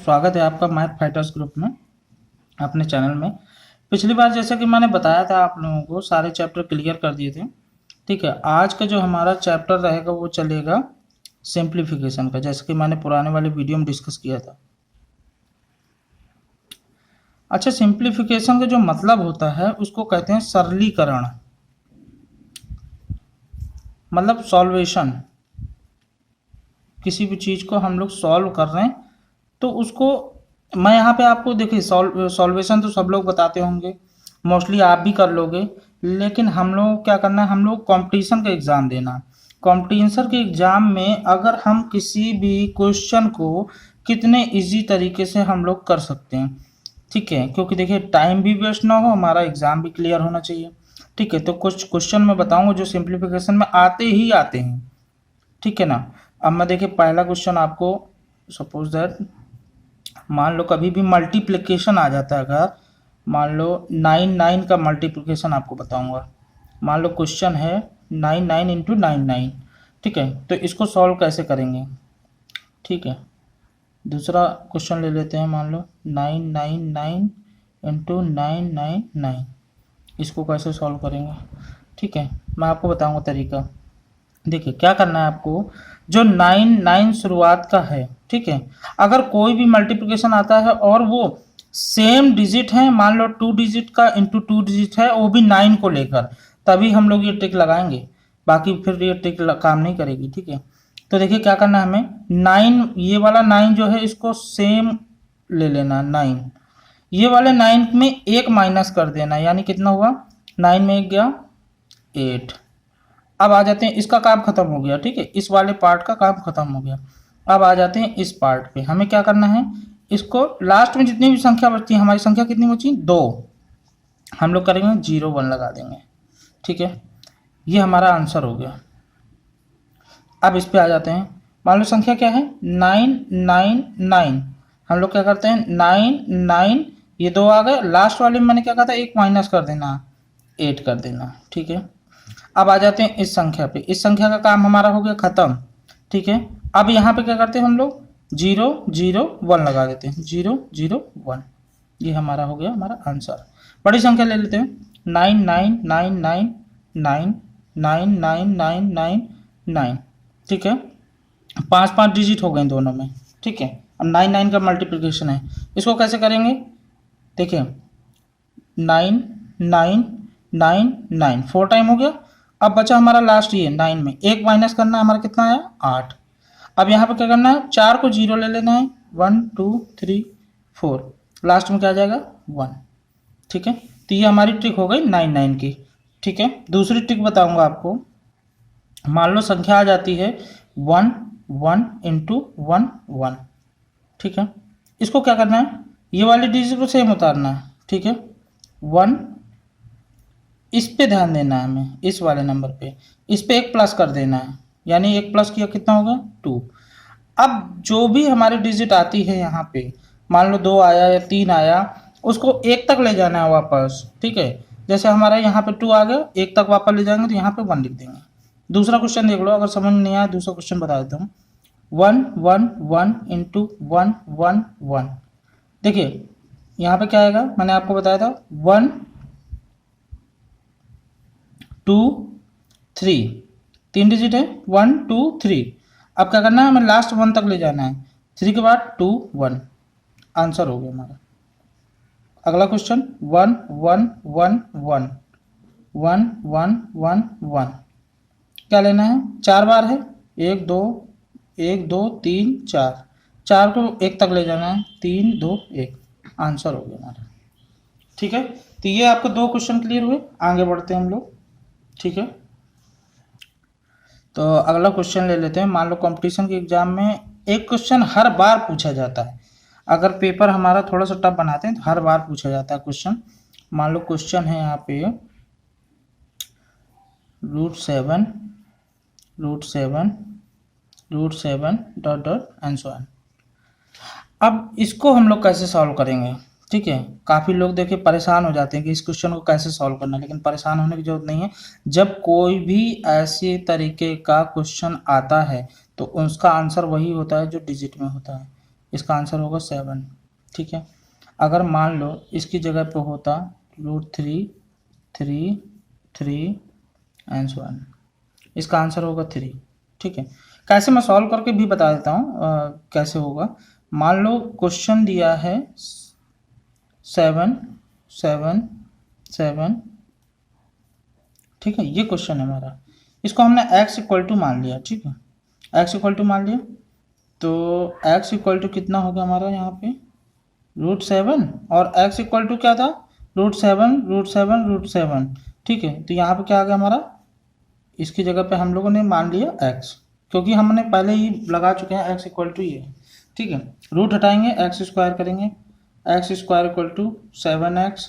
स्वागत है आपका मैथ फाइटर्स ग्रुप में अपने चैनल में। पिछली बार जैसा कि मैंने बताया था आप लोगों को सारे चैप्टर क्लियर कर दिए थे। ठीक है, आज का जो हमारा चैप्टर रहेगा वो चलेगा सिंप्लीफिकेशन का, जैसे कि मैंने पुराने वाले वीडियो में डिस्कस किया था। अच्छा, सिंप्लीफिकेशन का जो मतलब होता है उसको कहते हैं सरलीकरण, मतलब सॉल्वेशन। किसी भी चीज़ को हम लोग सॉल्व कर रहे हैं तो उसको मैं यहाँ पे आपको देखिए सॉल्वेशन तो सब लोग बताते होंगे, मोस्टली आप भी कर लोगे, लेकिन हम लोग क्या करना है, हम लोग कंपटीशन का एग्ज़ाम देना। कंपटीशन के एग्ज़ाम में अगर हम किसी भी क्वेश्चन को कितने इजी तरीके से हम लोग कर सकते हैं, ठीक है, क्योंकि देखिए टाइम भी वेस्ट ना हो, हमारा एग्ज़ाम भी क्लियर होना चाहिए। ठीक है, तो कुछ क्वेश्चन मैं बताऊँगा जो सिंप्लीफिकेशन में आते ही आते हैं, ठीक है ना। अब मैं देखिए पहला क्वेश्चन आपको, सपोज दैट मान लो कभी भी मल्टीप्लिकेशन आ जाता है, अगर मान लो 9 का मल्टीप्लिकेशन आपको बताऊंगा। मान लो क्वेश्चन है 9 इंटू 9, ठीक है, तो इसको सॉल्व कैसे करेंगे। ठीक है, दूसरा क्वेश्चन ले लेते हैं, मान लो 9 इंटू 9, इसको कैसे सॉल्व करेंगे। ठीक है, मैं आपको बताऊंगा तरीका। देखिए क्या करना है आपको, जो 9 शुरुआत का है, ठीक है, अगर कोई भी मल्टीप्लिकेशन आता है और वो सेम डिजिट है, मान लो 2 डिजिट का इंटू 2 डिजिट है, वो भी 9 को लेकर, तभी हम लोग ये ट्रिक लगाएंगे, बाकी फिर ये ट्रिक काम नहीं करेगी। ठीक है, तो देखिए क्या करना है हमें, 9 ये वाला 9 जो है इसको सेम ले लेना, 9 ये वाले 9 में एक माइनस कर देना, यानी कितना हुआ, 9 में एक गया 8। अब आ जाते हैं, इसका काम खत्म हो गया, ठीक है, इस वाले पार्ट का काम खत्म हो गया। अब आ जाते हैं इस पार्ट पे, हमें क्या करना है, इसको लास्ट में जितनी भी संख्या बचती है, हमारी संख्या कितनी बची, 2, हम लोग करेंगे 0 1 लगा देंगे। ठीक है, ये हमारा आंसर हो गया। अब इस पे आ जाते हैं, मान लो संख्या क्या है 9, हम लोग क्या करते हैं 9, ये 2 आ गए, लास्ट वाले में मैंने क्या कहा था, एक माइनस कर देना, 8 कर देना। ठीक है, अब आ जाते हैं इस संख्या पे, इस संख्या का काम हमारा हो गया खत्म। ठीक है, अब यहाँ पे क्या करते हैं हम लोग, 0 0 1 लगा देते हैं, 0 0 1, ये हमारा हो गया हमारा आंसर। बड़ी संख्या ले लेते हैं, 9 ठीक है, 5 डिजिट हो गए दोनों में। ठीक है, अब 9 का मल्टीप्लिकेशन है, इसको कैसे करेंगे, देखिए 9 4 टाइम हो गया। अब बचा हमारा लास्ट ये 9 में एक माइनस करना है, हमारा कितना आया 8। अब यहाँ पे क्या करना है, 4 को 0 ले लेना है, 1 2 3 4, लास्ट में क्या आ जाएगा 1। ठीक है, तो ये हमारी ट्रिक हो गई 9 की। ठीक है, दूसरी ट्रिक बताऊंगा आपको, मान लो संख्या आ जाती है 1 1 इंटू 1 1। ठीक है, इसको क्या करना है, ये वाली डिजिट को सेम उतारना है। ठीक है, 1, इस पे ध्यान देना है हमें, इस वाले नंबर पे, इस पे एक प्लस कर देना है, यानी एक प्लस किया कितना होगा 2। अब जो भी हमारी डिजिट आती है यहाँ पे, मान लो 2 आया या 3 आया, उसको 1 तक ले जाना है वापस। ठीक है, जैसे हमारा यहाँ पे 2 आ गया, 1 तक वापस ले जाएंगे तो यहाँ पे 1 लिख देंगे। दूसरा क्वेश्चन देख लो, अगर समझ में नहीं आया दूसरा क्वेश्चन बता देता हूँ, 1 1 1 इंटू 1 1 1। देखिए यहाँ पे क्या आएगा, मैंने आपको बताया था 1 2 3, 3 डिजिट है, 1 2 3। अब क्या करना है, हमें लास्ट 1 तक ले जाना है, 3 के बाद 2 1, आंसर हो गया हमारा। अगला क्वेश्चन 1 1 1 1 1 1 1 1, क्या लेना है, 4 बार है, 1 2 1 2 3 4, 4 को 1 तक ले जाना है, 3 2 1, आंसर हो गया हमारा। ठीक है, तो ये आपको 2 क्वेश्चन क्लियर हुए, आगे बढ़ते हैं हम लोग। ठीक है, तो अगला क्वेश्चन ले लेते हैं, मान लो कंपटीशन के एग्जाम में एक क्वेश्चन हर बार पूछा जाता है, अगर पेपर हमारा थोड़ा सा टफ बनाते हैं तो हर बार पूछा जाता है क्वेश्चन। मान लो क्वेश्चन है यहाँ पे √7 dot dot and so on. अब इसको हम लोग कैसे सॉल्व करेंगे। ठीक है, काफ़ी लोग देखिए परेशान हो जाते हैं कि इस क्वेश्चन को कैसे सॉल्व करना है, लेकिन परेशान होने की जरूरत नहीं है। जब कोई भी ऐसे तरीके का क्वेश्चन आता है तो उसका आंसर वही होता है जो डिजिट में होता है। इसका आंसर होगा 7। ठीक है, अगर मान लो इसकी जगह पे होता √3 3 3 एंड सो ऑन, इसका आंसर होगा 3। ठीक है, कैसे मैं सॉल्व करके भी बता देता हूँ कैसे होगा। मान लो क्वेश्चन दिया है 7 7 7, ठीक है, ये क्वेश्चन है हमारा। इसको हमने x इक्वल टू मान लिया। ठीक है, x इक्वल टू मान लिया, तो x इक्वल टू कितना होगा हमारा यहाँ पे √7, और x इक्वल टू क्या था √7 √7 √7। ठीक है, तो यहाँ पे क्या आ गया हमारा, इसकी जगह पे हम लोगों ने मान लिया x, क्योंकि हमने पहले ही लगा चुके हैं x इक्वल टू ये। ठीक है, रूट हटाएंगे, x स्क्वायर करेंगे, x square equal to 7x,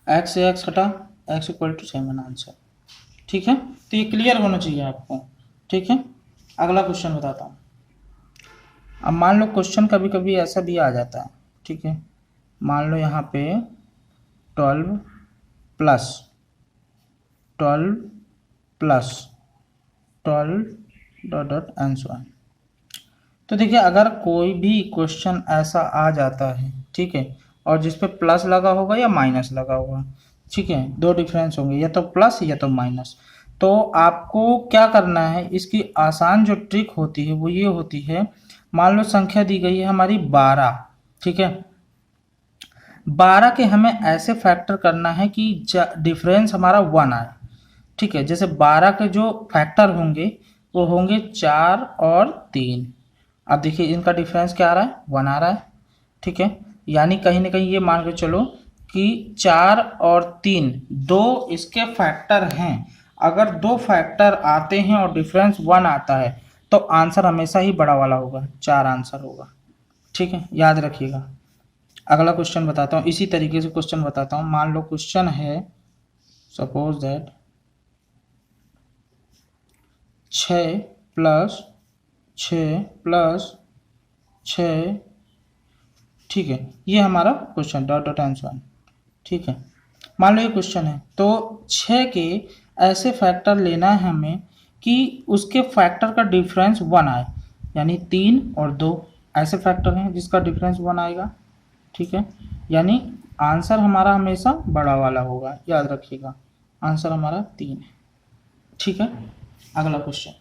x से x हटा, x इक्वल टू 7 आंसर। ठीक है, तो ये क्लियर होना चाहिए आपको। ठीक है, अगला क्वेश्चन बताता हूँ। अब मान लो क्वेश्चन कभी कभी ऐसा भी आ जाता है। ठीक है, मान लो यहाँ पे 12 plus 12 dot dot and so on. तो देखिए, अगर कोई भी क्वेश्चन ऐसा आ जाता है, ठीक है, और जिस पे प्लस लगा होगा या माइनस लगा होगा, ठीक है, दो डिफरेंस होंगे, या तो प्लस या तो माइनस, तो आपको क्या करना है, इसकी आसान जो ट्रिक होती है वो ये होती है। मान लो संख्या दी गई है हमारी 12, ठीक है, 12 के हमें ऐसे फैक्टर करना है कि डिफरेंस हमारा 1 आए। ठीक है, जैसे 12 के जो फैक्टर होंगे वो होंगे 4 और 3। अब देखिए इनका डिफरेंस क्या आ रहा है, 1 आ रहा है। ठीक है, यानी कहीं ना कहीं ये मान के चलो कि 4 और 3 दो इसके फैक्टर हैं। अगर दो फैक्टर आते हैं और डिफरेंस 1 आता है तो आंसर हमेशा ही बड़ा वाला होगा, 4 आंसर होगा। ठीक है, याद रखिएगा। अगला क्वेश्चन बताता हूँ, इसी तरीके से क्वेश्चन बताता हूँ। मान लो क्वेश्चन है सपोज दैट 6 प्लस 6 प्लस 6, ठीक है, ये हमारा क्वेश्चन डॉट डॉट आंसर। ठीक है, मान लो ये क्वेश्चन है, तो 6 के ऐसे फैक्टर लेना है हमें कि उसके फैक्टर का डिफरेंस 1 आए, यानी 3 और 2 ऐसे फैक्टर हैं जिसका डिफरेंस 1 आएगा। ठीक है, यानी आंसर हमारा हमेशा बड़ा वाला होगा, याद रखिएगा, आंसर हमारा 3 है। ठीक है, अगला क्वेश्चन।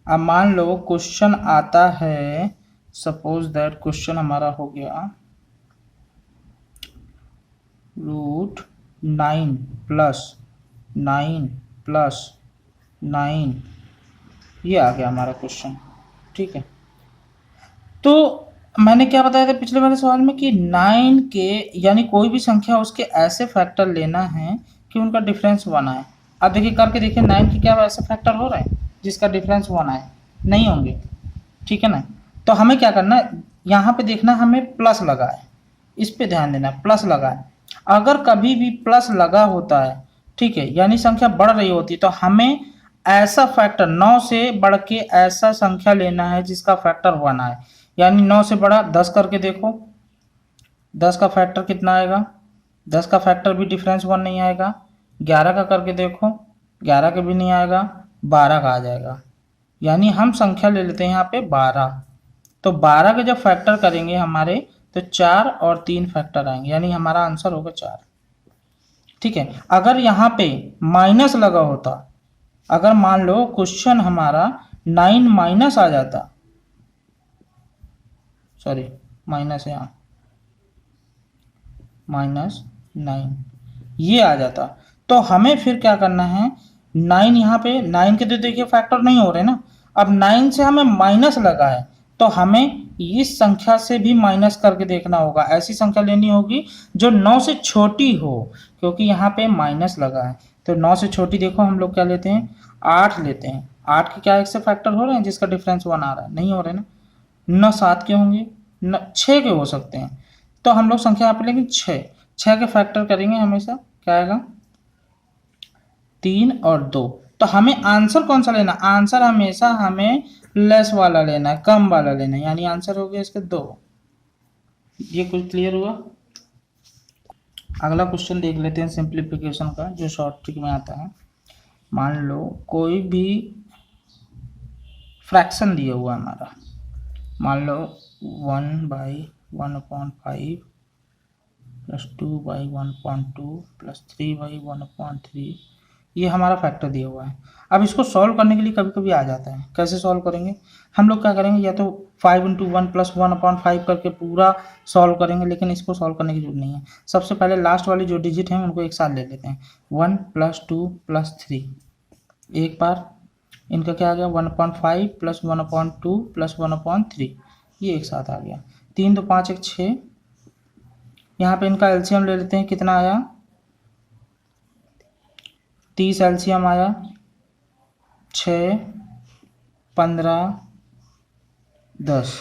अब मान लो क्वेश्चन आता है सपोज दैट क्वेश्चन हमारा हो गया √9 प्लस 9 प्लस 9, ये आ गया हमारा क्वेश्चन। ठीक है, तो मैंने क्या बताया था पिछले वाले सवाल में कि 9 के यानी कोई भी संख्या उसके ऐसे फैक्टर लेना है कि उनका डिफरेंस 1 आए। अब देखिए करके देखिए 9 के क्या ऐसे फैक्टर हो रहे हैं जिसका डिफरेंस 1 आए, नहीं होंगे। ठीक है ना, तो हमें क्या करना है, यहाँ पे देखना हमें प्लस लगा है, इस पे ध्यान देना, प्लस लगा है। अगर कभी भी प्लस लगा होता है, ठीक है, यानी संख्या बढ़ रही होती है, तो हमें ऐसा फैक्टर 9 से बढ़ के ऐसा संख्या लेना है जिसका फैक्टर 1 आए। यानी 9 से बड़ा 10 करके देखो, 10 का फैक्टर कितना आएगा, 10 का फैक्टर भी डिफरेंस 1 नहीं आएगा। 11 का करके देखो, 11 का भी नहीं आएगा, 12 का आ जाएगा। यानी हम संख्या ले लेते हैं यहाँ पे 12, तो 12 के जब फैक्टर करेंगे हमारे, तो 4 और 3 फैक्टर आएंगे, यानी हमारा आंसर होगा 4। ठीक है, अगर यहाँ पे माइनस लगा होता, अगर मान लो क्वेश्चन हमारा 9 माइनस आ जाता, सॉरी माइनस है यहाँ, -9 ये आ जाता, तो हमें फिर क्या करना है, 9 यहाँ पे 9 के तो देखिए फैक्टर नहीं हो रहे ना, अब 9 से हमें माइनस लगा है, तो हमें इस संख्या से भी माइनस करके देखना होगा। ऐसी संख्या लेनी होगी जो 9 से छोटी हो, क्योंकि यहाँ पे माइनस लगा है। तो 9 से छोटी देखो हम लोग क्या लेते हैं, 8 लेते हैं। 8 के क्या एक से फैक्टर हो रहे हैं जिसका डिफरेंस 1 आ रहा है, नहीं हो रहे ना। न 7 के होंगे न 6 के हो सकते हैं, तो हम लोग संख्या यहाँ पे लेंगे 6 के फैक्टर करेंगे हमेशा, क्या आएगा 3 और 2। तो हमें आंसर कौन सा लेना, आंसर हमेशा हमें लेस वाला लेना है, कम वाला लेना है, यानी आंसर हो गया इसके 2। ये कुछ क्लियर हुआ। अगला क्वेश्चन देख लेते हैं सिंप्लीफिकेशन का, जो शॉर्ट ट्रिक में आता है। मान लो कोई भी फ्रैक्शन दिया हुआ है हमारा, मान लो 1/1/5 प्लस 2/1/2 प्लस 3/1/3, ये हमारा फैक्टर दिया हुआ है। अब इसको सॉल्व करने के लिए कभी कभी आ जाता है, कैसे सॉल्व करेंगे हम लोग, क्या करेंगे या तो 5 × 1 + 1/5 करके पूरा सॉल्व करेंगे, लेकिन इसको सॉल्व करने की जरूरत नहीं है। सबसे पहले लास्ट वाली जो डिजिट हैं उनको एक साथ ले लेते हैं, 1 + 2 + 3, एक बार इनका क्या आ गया 1/5 + 1/2 + 1/3, ये एक साथ आ गया। 3 × 2 = 5 × 1 = 6, यहाँ पे इनका एलसीएम ले लेते हैं, कितना आया 30 एलसीएम आया, 6 15 10,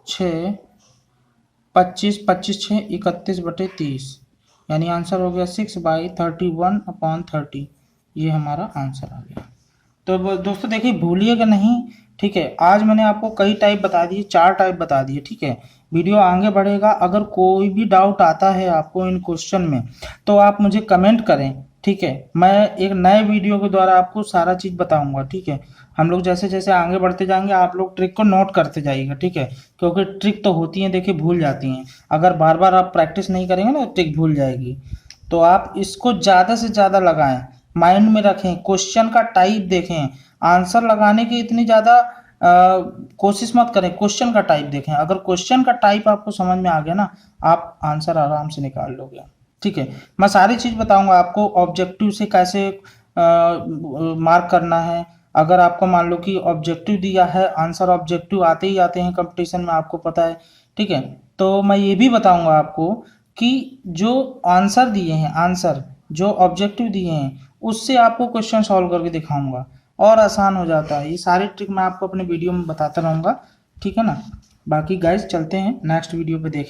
6 25 25 6 31/30, यानी आंसर हो गया 6/31/30, ये हमारा आंसर आ गया। तो दोस्तों देखिए भूलिएगा नहीं, ठीक है। आज मैंने आपको कई टाइप बता दिए, 4 टाइप बता दिए, ठीक है। वीडियो आगे बढ़ेगा, अगर कोई भी डाउट आता है आपको इन क्वेश्चन में तो आप मुझे कमेंट करें, ठीक है। मैं एक नए वीडियो के द्वारा आपको सारा चीज़ बताऊंगा, ठीक है। हम लोग जैसे जैसे आगे बढ़ते जाएंगे आप लोग ट्रिक को नोट करते जाइएगा, ठीक है, क्योंकि ट्रिक तो होती हैं देखिए भूल जाती हैं, अगर बार बार आप प्रैक्टिस नहीं करेंगे ना ट्रिक भूल जाएगी। तो आप इसको ज़्यादा से ज़्यादा लगाएं, माइंड में रखें, क्वेश्चन का टाइप देखें, आंसर लगाने की इतनी ज़्यादा कोशिश मत करें, क्वेश्चन का टाइप देखें। अगर क्वेश्चन का टाइप आपको समझ में आ गया ना, आप आंसर आराम से निकाल लोगे, ठीक है। मैं सारी चीज़ बताऊंगा आपको, ऑब्जेक्टिव से कैसे मार्क करना है। अगर आपको मान लो कि ऑब्जेक्टिव दिया है, आंसर ऑब्जेक्टिव आते ही आते हैं कंपटीशन में, आपको पता है, ठीक है। तो मैं ये भी बताऊंगा आपको कि जो आंसर दिए हैं, आंसर जो ऑब्जेक्टिव दिए हैं उससे आपको क्वेश्चन सॉल्व करके दिखाऊंगा, और आसान हो जाता है। ये सारी ट्रिक मैं आपको अपने वीडियो में बताता रहूँगा, ठीक है ना। बाकी गाइस चलते हैं नेक्स्ट वीडियो पे देखेंगे।